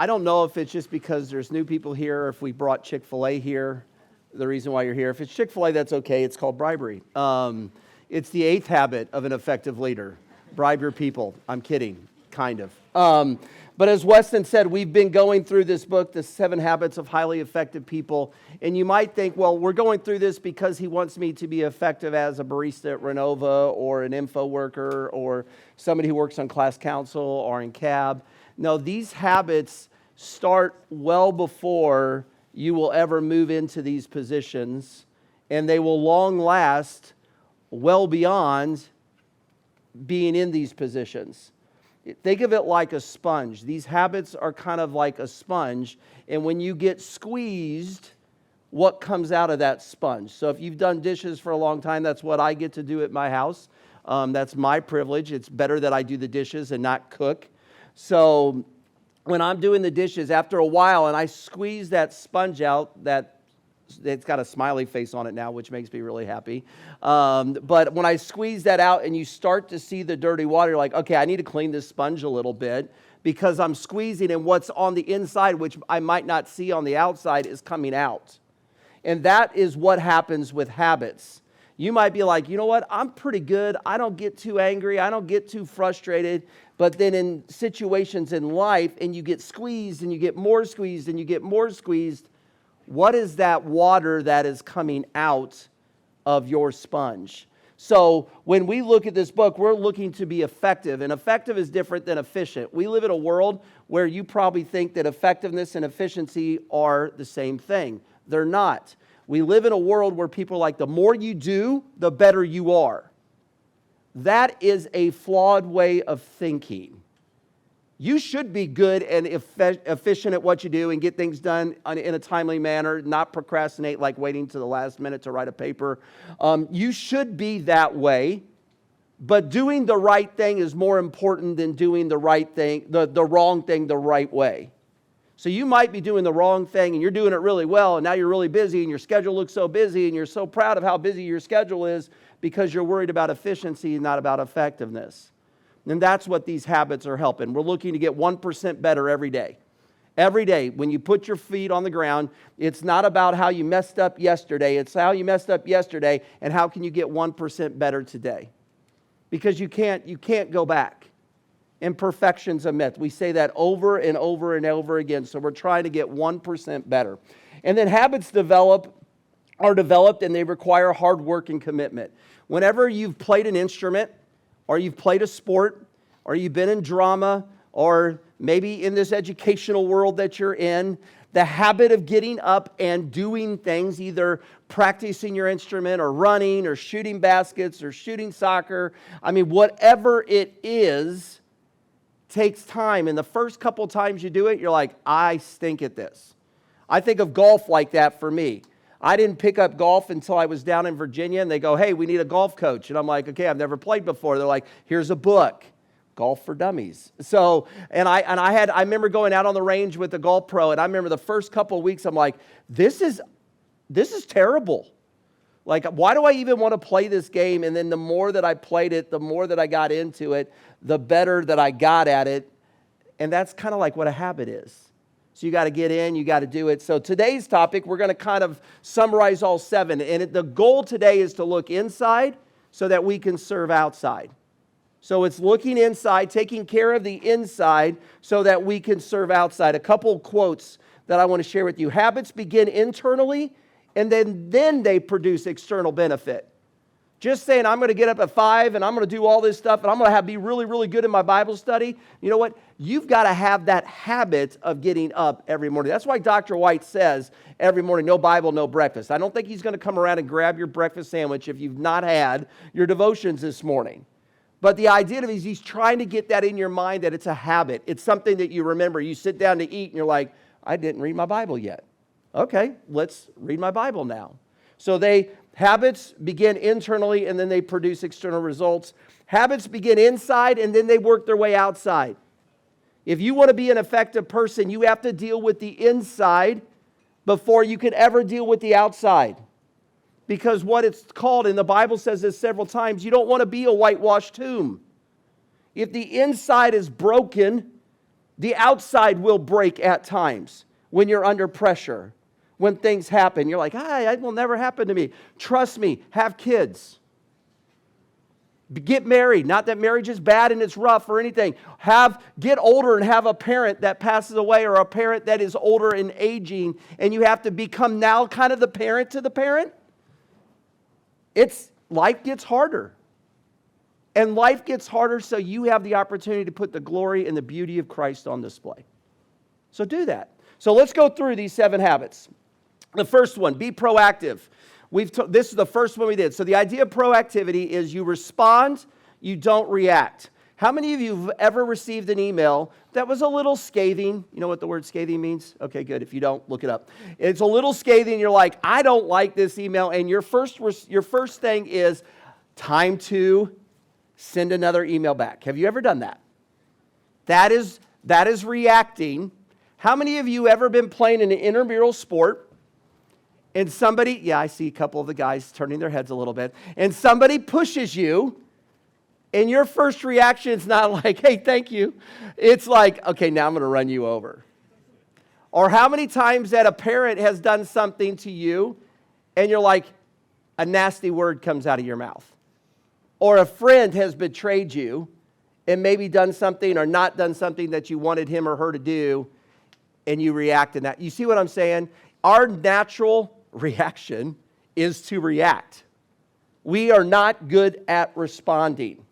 I don't know if it's just because there's new people here, or if we brought Chick-fil-A here, the reason why you're here. If it's Chick-fil-A, that's okay. It's called bribery. It's the 8th habit of an effective leader. Bribe your people. I'm kidding, kind of. But as Weston said, we've been going through this book, The 7 Habits of Highly Effective People. And you might think, well, we're going through this because he wants me to be effective as a barista at Renova, or an info worker, or somebody who works on class council or in cab. No, these habits start well before you will ever move into these positions, and they will long last well beyond being in these positions. Think of it like a sponge. These habits are kind of like a sponge, and when you get squeezed, what comes out of that sponge? So if you've done dishes for a long time, that's what I get to do at my house. That's my privilege. It's better that I do the dishes and not cook. So when I'm doing the dishes, after a while, and I squeeze that sponge out, it's got a smiley face on it now, which makes me really happy. But when I squeeze that out and you start to see the dirty water, you're like, okay, I need to clean this sponge a little bit, because I'm squeezing, and what's on the inside, which I might not see on the outside, is coming out. And that is what happens with habits. You might be like, you know what, I'm pretty good. I don't get too angry. I don't get too frustrated. But then in situations in life, and you get squeezed, and you get more squeezed, and you get more squeezed, what is that water that is coming out of your sponge? So when we look at this book, we're looking to be effective, and effective is different than efficient. We live in a world where you probably think that effectiveness and efficiency are the same thing. They're not. We live in a world where people are like, the more you do, the better you are. That is a flawed way of thinking. You should be good and efficient at what you do and get things done in a timely manner, not procrastinate like waiting to the last minute to write a paper. You should be that way, but doing the right thing is more important than doing the right thing, the wrong thing the right way. So you might be doing the wrong thing and you're doing it really well, and now you're really busy and your schedule looks so busy and you're so proud of how busy your schedule is because you're worried about efficiency and not about effectiveness. And that's what these habits are helping. We're looking to get 1% better every day. Every day, when you put your feet on the ground, it's not about how you messed up yesterday. It's how you messed up yesterday and how can you get 1% better today. Because you can't go back. Imperfection's a myth. We say that over and over and over again. So we're trying to get 1% better. And then habits are developed and they require hard work and commitment. Whenever you've played an instrument, or you've played a sport, or you've been in drama, or maybe in this educational world that you're in, the habit of getting up and doing things, either practicing your instrument or running or shooting baskets or shooting soccer, whatever it is, takes time. And the first couple times you do it, you're like, I stink at this. I think of golf like that for me. I didn't pick up golf until I was down in Virginia, and they go, hey, we need a golf coach. And I'm like, okay, I've never played before. They're like, here's a book, Golf for Dummies. So, I remember going out on the range with a golf pro, and I remember the first couple of weeks, I'm like, this is terrible. Like, why do I even want to play this game? And then the more that I played it, the more that I got into it, the better that I got at it. And that's kind of like what a habit is. So you got to get in, you got to do it. So today's topic, we're going to kind of summarize all 7. And the goal today is to look inside so that we can serve outside. So it's looking inside, taking care of the inside so that we can serve outside. A couple quotes that I want to share with you. Habits begin internally, and then they produce external benefit. Just saying, I'm going to get up at 5 and I'm going to do all this stuff and I'm going to be really, really good in my Bible study. You know what? You've got to have that habit of getting up every morning. That's why Dr. White says every morning, no Bible, no breakfast. I don't think he's going to come around and grab your breakfast sandwich if you've not had your devotions this morning. But the idea of it is he's trying to get that in your mind that it's a habit. It's something that you remember. You sit down to eat and you're like, I didn't read my Bible yet. Okay, let's read my Bible now. So habits begin internally and then they produce external results. Habits begin inside and then they work their way outside. If you want to be an effective person, you have to deal with the inside before you can ever deal with the outside. Because what it's called, and the Bible says this several times, you don't want to be a whitewashed tomb. If the inside is broken, The outside will break at times when you're under pressure. When things happen, you're like, it will never happen to me. Trust me, have kids. Get married. Not that marriage is bad and it's rough or anything. Get older and have a parent that passes away or a parent that is older and aging, and you have to become now kind of the parent to the parent. Life gets harder. And life gets harder, so you have the opportunity to put the glory and the beauty of Christ on display. So do that. So let's go through these 7 habits. The first one, be proactive. This is the first one we did. So the idea of proactivity is you respond, you don't react. How many of you have ever received an email that was a little scathing? You know what the word scathing means? Okay, good. If you don't, look it up. It's a little scathing. You're like, I don't like this email. And your first thing is time to send another email back. Have you ever done that? That is reacting. How many of you ever been playing an intramural sport and somebody, I see a couple of the guys turning their heads a little bit, and somebody pushes you, and your first reaction is not like, hey, thank you. It's like, okay, now I'm going to run you over. Or how many times that a parent has done something to you, and you're like, a nasty word comes out of your mouth. Or a friend has betrayed you and maybe done something or not done something that you wanted him or her to do, and you react in that. You see what I'm saying? Our natural reaction is to react. We are not good at responding.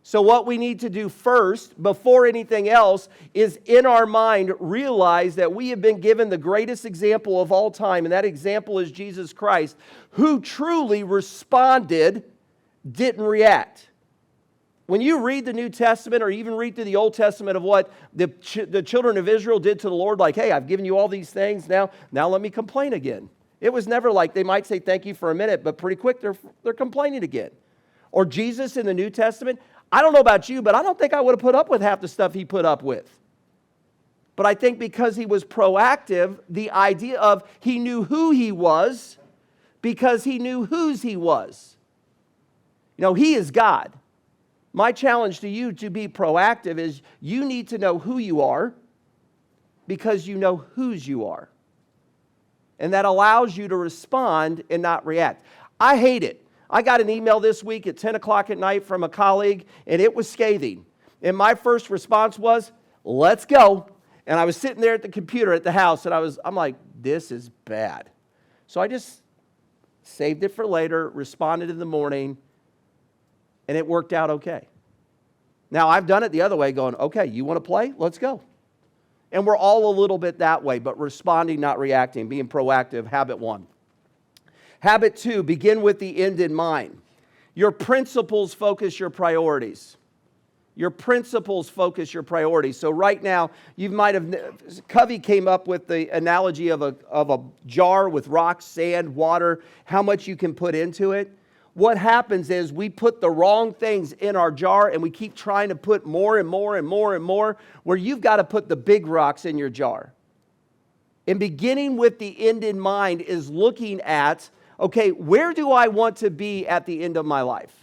So what we need to do first, before anything else, is in our mind realize that we have been given the greatest example of all time, and that example is Jesus Christ, who truly responded, didn't react. When you read the New Testament or even read through the Old Testament of what the children of Israel did to the Lord, like, hey, I've given you all these things, now let me complain again. It was never like they might say thank you for a minute, but pretty quick they're complaining again. Or Jesus in the New Testament, I don't know about you, but I don't think I would have put up with half the stuff he put up with. But I think because he was proactive, the idea of he knew who he was because he knew whose he was. You know, he is God. My challenge to you to be proactive is you need to know who you are because you know whose you are. And that allows you to respond and not react. I hate it. I got an email this week at 10 o'clock at night from a colleague, and it was scathing. And my first response was, let's go. And I was sitting there at the computer at the house, and I'm like, this is bad. So I just saved it for later, responded in the morning, and it worked out okay. Now, I've done it the other way, going, okay, you want to play? Let's go. And we're all a little bit that way, but responding, not reacting, being proactive, habit 1. Habit 2, begin with the end in mind. Your principles focus your priorities. Your principles focus your priorities. So right now, you might have, Covey came up with the analogy of a jar with rocks, sand, water, how much you can put into it. What happens is we put the wrong things in our jar and we keep trying to put more and more and more and more, where you've got to put the big rocks in your jar. And beginning with the end in mind is looking at, okay, where do I want to be at the end of my life?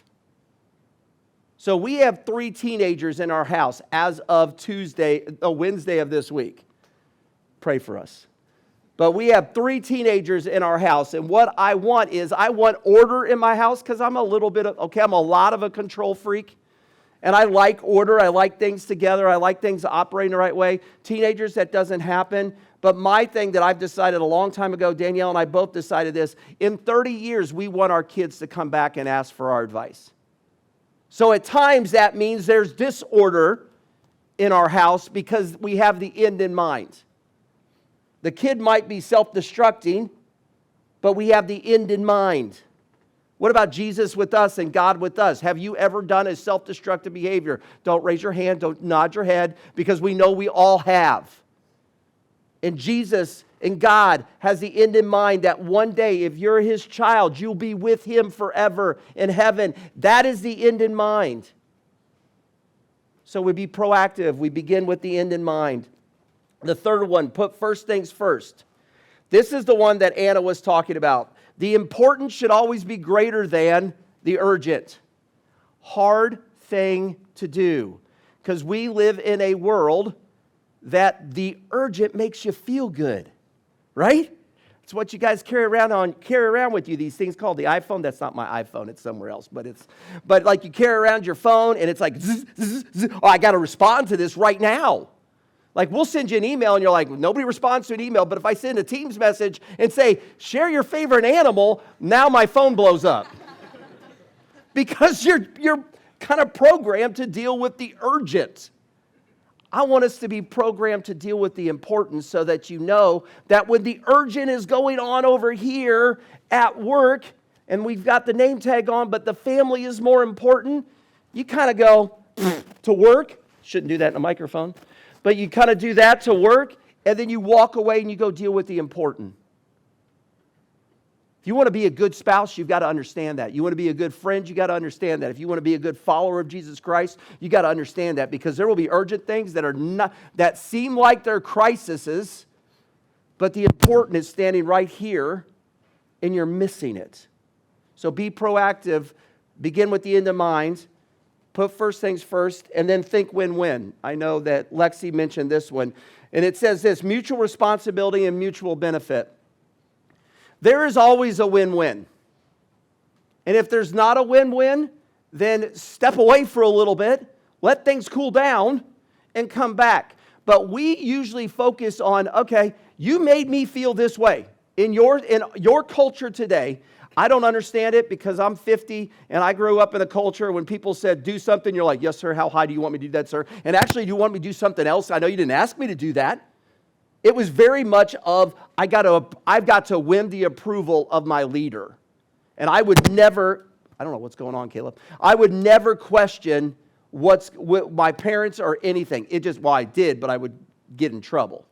So we have 3 teenagers in our house as of Wednesday of this week. Pray for us. But we have 3 teenagers in our house, and what I want is I want order in my house because I'm a lot of a control freak, and I like order. I like things together. I like things operating the right way. Teenagers, that doesn't happen. But my thing that I've decided a long time ago, Danielle and I both decided this, in 30 years, we want our kids to come back and ask for our advice. So at times that means there's disorder in our house because we have the end in mind. The kid might be self-destructing, but we have the end in mind. What about Jesus with us and God with us? Have you ever done a self-destructive behavior? Don't raise your hand, don't nod your head, because we know we all have. And Jesus and God has the end in mind that one day, if you're his child, you'll be with him forever in heaven. That is the end in mind. So we be proactive. We begin with the end in mind. The third one, put first things first. This is the one that Anna was talking about. The important should always be greater than the urgent. Hard thing to do. Because we live in a world that the urgent makes you feel good, right? It's what you guys carry around with you, these things called the iPhone. That's not my iPhone, it's somewhere else, but like you carry around your phone and it's like, zzz, zzz, zzz. Oh, I got to respond to this right now. Like we'll send you an email and you're like, nobody responds to an email, but if I send a Teams message and say, share your favorite animal, now my phone blows up. Because you're kind of programmed to deal with the urgent. I want us to be programmed to deal with the important so that you know that when the urgent is going on over here at work and we've got the name tag on, but the family is more important, you kind of go to work. Shouldn't do that in a microphone. But you kind of do that to work, and then you walk away and you go deal with the important. If you want to be a good spouse, you've got to understand that. You want to be a good friend, you got to understand that. If you want to be a good follower of Jesus Christ, you got to understand that, because there will be urgent things that seem like they're crises, but the important is standing right here, and you're missing it. So be proactive. Begin with the end in mind. Put first things first, and then think win-win. I know that Lexi mentioned this one. And it says this: mutual responsibility and mutual benefit. There is always a win-win. And if there's not a win-win, then step away for a little bit, let things cool down, and come back. But we usually focus on, okay, you made me feel this way. In your culture today, I don't understand it because I'm 50 and I grew up in a culture when people said, do something, you're like, yes, sir, how high do you want me to do that, sir? And actually, do you want me to do something else? I know you didn't ask me to do that. It was very much of, I've got to win the approval of my leader. And I would never, I don't know what's going on, Caleb. I would never question what my parents or anything. I did, but I would get in trouble.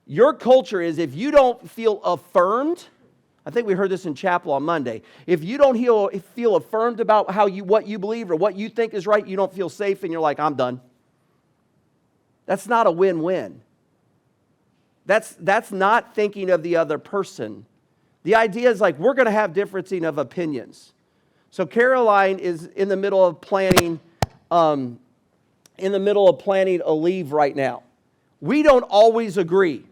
Your culture is, if you don't feel affirmed, I think we heard this in chapel on Monday. If you don't feel affirmed about what you believe or what you think is right, you don't feel safe, and you're like, I'm done. That's not a win-win. That's not thinking of the other person. The idea is like, we're going to have differencing of opinions. So Caroline is in the middle of planning a leave right now. We don't always agree.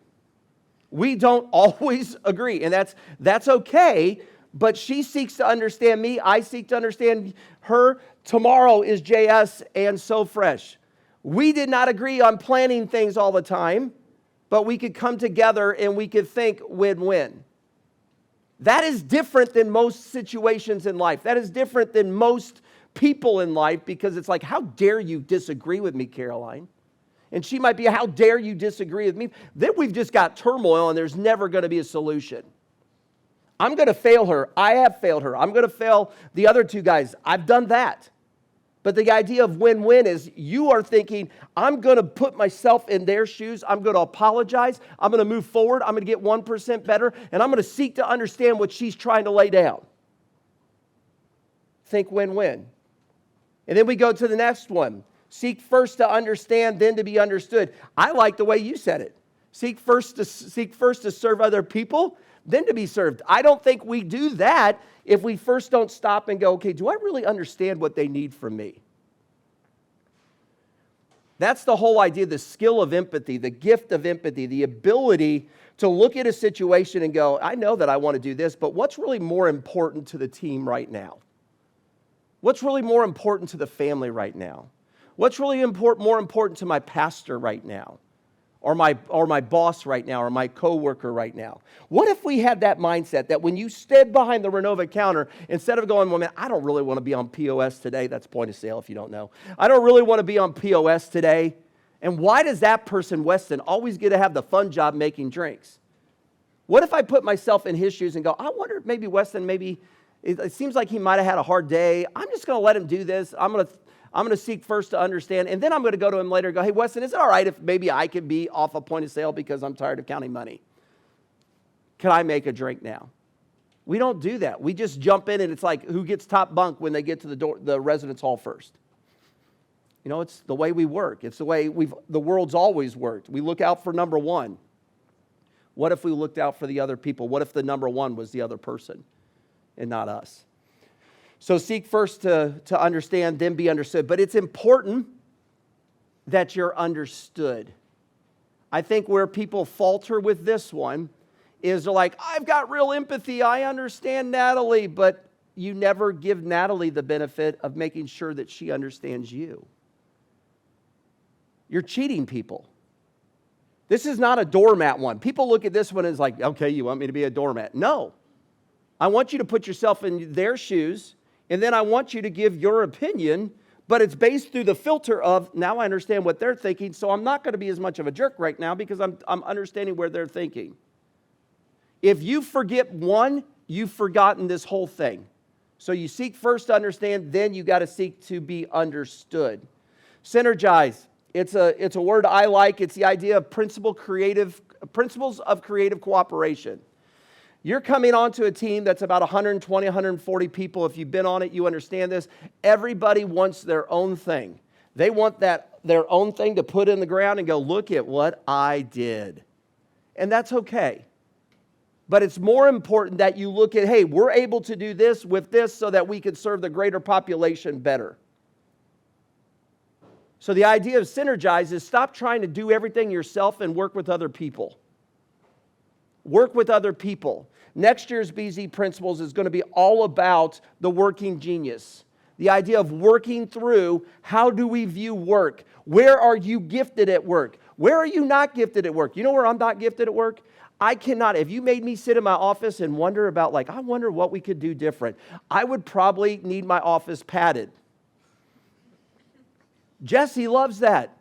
And that's okay, but she seeks to understand me. I seek to understand her. Tomorrow is JS and So Fresh. We did not agree on planning things all the time, but we could come together and we could think win-win. That is different than most situations in life. That is different than most people in life, because it's like, how dare you disagree with me, Caroline? And she might be, how dare you disagree with me? Then we've just got turmoil and there's never going to be a solution. I'm going to fail her. I have failed her. I'm going to fail the other two guys. I've done that. But the idea of win-win is you are thinking, I'm going to put myself in their shoes. I'm going to apologize. I'm going to move forward. I'm going to get 1% better. And I'm going to seek to understand what she's trying to lay down. Think win-win. And then we go to the next one. Seek first to understand, then to be understood. I like the way you said it. Seek first to serve other people, then to be served. I don't think we do that if we first don't stop and go, okay, do I really understand what they need from me? That's the whole idea, the skill of empathy, the gift of empathy, the ability to look at a situation and go, I know that I want to do this, but what's really more important to the team right now? What's really more important to the family right now? What's really more important to my pastor right now? Or my boss right now, or my coworker right now? What if we had that mindset that when you stood behind the Renova counter, instead of going, well, man, I don't really want to be on POS today. That's point of sale if you don't know. I don't really want to be on POS today. And why does that person, Weston, always get to have the fun job making drinks? What if I put myself in his shoes and go, I wonder if maybe Weston, it seems like he might have had a hard day. I'm just going to let him do this. I'm going to seek first to understand, and then I'm going to go to him later and go, hey, Weston, is it all right if maybe I could be off a point of sale because I'm tired of counting money? Can I make a drink now? We don't do that. We just jump in, and it's like, who gets top bunk when they get to the residence hall first? You know, it's the way we work. It's the way the world's always worked. We look out for number one. What if we looked out for the other people? What if the number one was the other person and not us? So seek first to understand, then be understood. But it's important that you're understood. I think where people falter with this one is they're like, I've got real empathy. I understand Natalie, but you never give Natalie the benefit of making sure that she understands you. You're cheating people. This is not a doormat one. People look at this one as like, okay, you want me to be a doormat? No. I want you to put yourself in their shoes, and then I want you to give your opinion, but it's based through the filter of, now I understand what they're thinking, so I'm not going to be as much of a jerk right now because I'm understanding where they're thinking. If you forget one, you've forgotten this whole thing. So you seek first to understand, then you got to seek to be understood. Synergize. It's a word I like. It's the idea of principles of creative cooperation. You're coming onto a team that's about 120, 140 people. If you've been on it, you understand this. Everybody wants their own thing. They want their own thing to put in the ground and go, look at what I did. And that's okay. But it's more important that you look at, hey, we're able to do this with this so that we can serve the greater population better. So the idea of synergize is stop trying to do everything yourself and work with other people. Work with other people. Next year's BZ Principles is going to be all about the working genius. The idea of working through, how do we view work? Where are you gifted at work? Where are you not gifted at work? You know where I'm not gifted at work? I cannot. If you made me sit in my office and wonder about, like, I wonder what we could do different, I would probably need my office padded. Jesse loves that.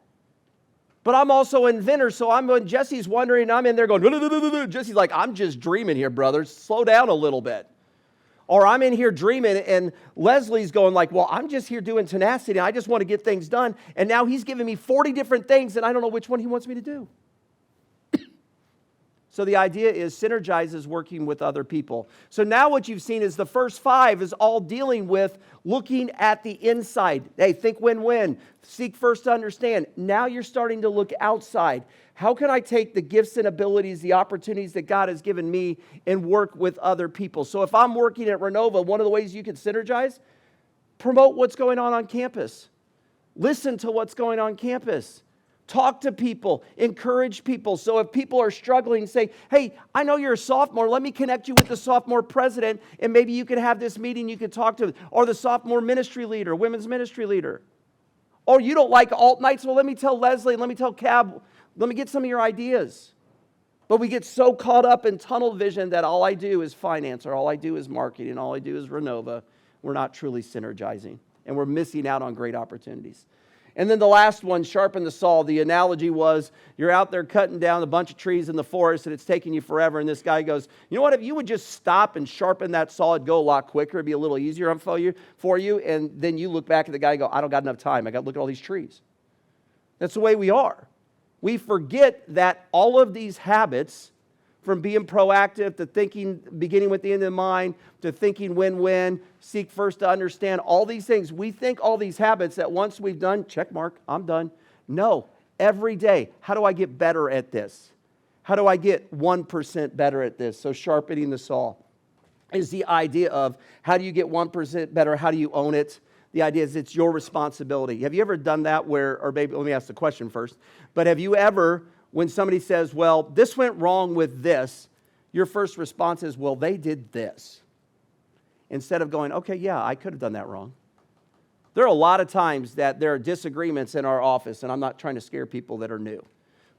But I'm also an inventor, so when Jesse's wondering, I'm in there going, Jesse's like, I'm just dreaming here, brother. Slow down a little bit. Or I'm in here dreaming, and Leslie's going like, well, I'm just here doing tenacity. I just want to get things done. And now he's giving me 40 different things, and I don't know which one he wants me to do. So the idea is synergizes working with other people. So now what you've seen is the first 5 is all dealing with looking at the inside. Hey, think win-win. Seek first to understand. Now you're starting to look outside. How can I take the gifts and abilities, the opportunities that God has given me and work with other people? So if I'm working at Renova, one of the ways you can synergize, promote what's going on campus. Listen to what's going on campus. Talk to people, encourage people. So if people are struggling, say, hey, I know you're a sophomore. Let me connect you with the sophomore president, and maybe you can have this meeting, you can talk to, or the sophomore ministry leader, women's ministry leader. Or you don't like alt nights, well, let me tell Leslie, let me tell Cab, let me get some of your ideas. But we get so caught up in tunnel vision that all I do is finance, or all I do is marketing, all I do is Renova. We're not truly synergizing, and we're missing out on great opportunities. And then the last one, sharpen the saw. The analogy was you're out there cutting down a bunch of trees in the forest and it's taking you forever. And this guy goes, you know what, if you would just stop and sharpen that saw, it'd go a lot quicker. It'd be a little easier for you. And then you look back at the guy and go, I don't got enough time. I got to look at all these trees. That's the way we are. We forget that all of these habits, from being proactive to thinking, beginning with the end in mind, to thinking win-win, seek first to understand, all these things. We think all these habits that once we've done, check mark, I'm done. No, every day, how do I get better at this? How do I get 1% better at this? So sharpening the saw is the idea of how do you get 1% better? How do you own it? The idea is it's your responsibility. Have you ever done that where, or maybe let me ask the question first, but have you ever, when somebody says, well, this went wrong with this, your first response is, well, they did this. Instead of going, okay, yeah, I could have done that wrong. There are a lot of times that there are disagreements in our office, and I'm not trying to scare people that are new.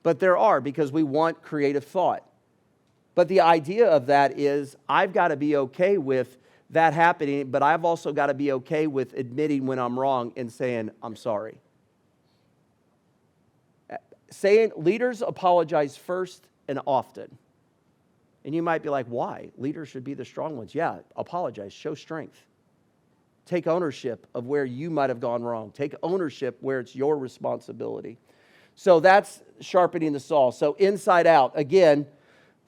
But there are, because we want creative thought. But the idea of that is, I've got to be okay with that happening, but I've also got to be okay with admitting when I'm wrong and saying, I'm sorry. Saying leaders apologize first and often. And you might be like, why? Leaders should be the strong ones. Yeah, apologize, show strength. Take ownership of where you might have gone wrong. Take ownership where it's your responsibility. So that's sharpening the saw. So inside out, again,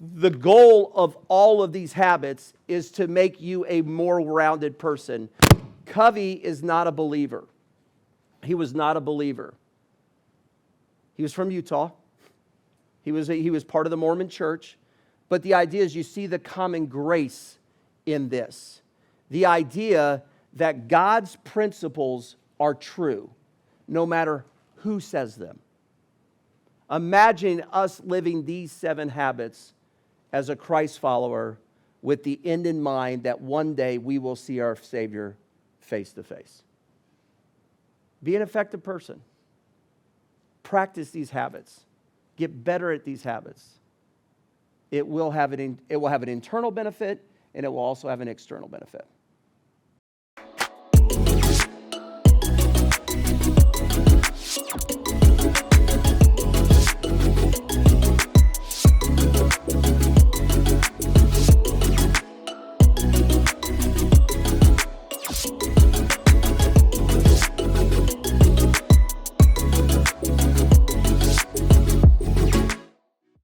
the goal of all of these habits is to make you a more rounded person. Covey is not a believer. He was not a believer. He was from Utah. He was part of the Mormon church. But the idea is you see the common grace in this. The idea that God's principles are true, no matter who says them. Imagine us living these 7 habits as a Christ follower with the end in mind that one day we will see our Savior face to face. Be an effective person. Practice these habits. Get better at these habits. It will have an internal benefit, and it will also have an external benefit.